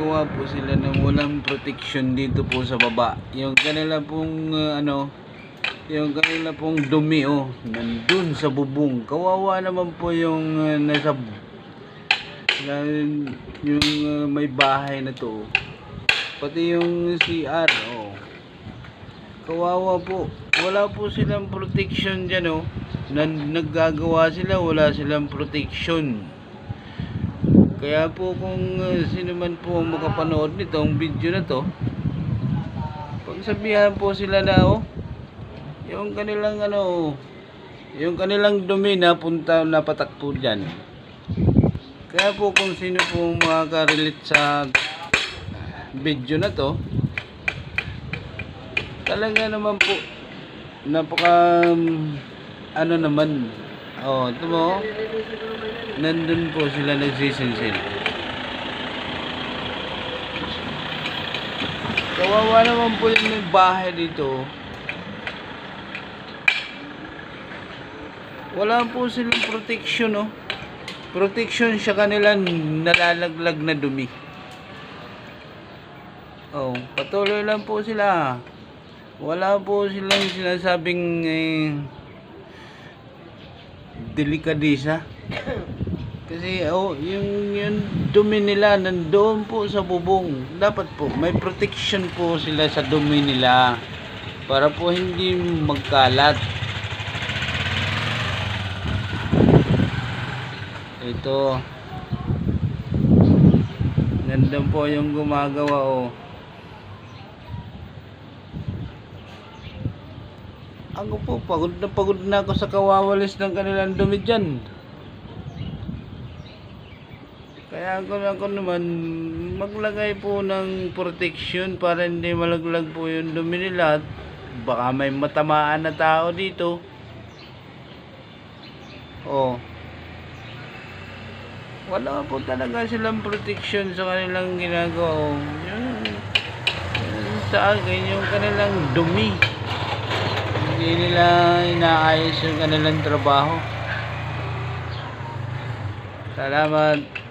gumagawa po sila ng walang protection dito po sa baba. Yung kanila pong yung kanila pong dumi nandun sa bubong. Kawawa naman po yung yung may bahay na to. Pati yung CR kawawa po. Wala po silang protection dyan naggagawa sila, wala silang protection. Kaya po kung sino man po makapanood nitong video na to, pagsabihan po sila na yung kanilang yung kanilang dumi na patakpo dyan. Kaya po kung sino po makaka-relate sa video na to, talaga naman po napaka naman ito mo nandun po sila nagsisinsil. Kawawa naman po yung may bahay dito. Wala po silang protection protection sa kanilang nalalaglag na dumi. Patuloy lang po sila. Wala po silang sinasabing delikadisa. Kasi yung dumi nila nandoon po sa bubong. Dapat po may protection po sila sa dumi nila para po hindi magkalat. Ito nandun po yung gumagawa Ako po, pagod na ako sa kawawalis ng kanilang dumi dyan. Kaya ako naman maglagay po ng protection para hindi malaglag po yung dumi nila. Baka may matamaan na tao dito. Wala po talaga silang protection sa kanilang ginagawa. Sa akin, yung kanilang dumi. Hindi nila inaayos yung kanilang trabaho. Salamat.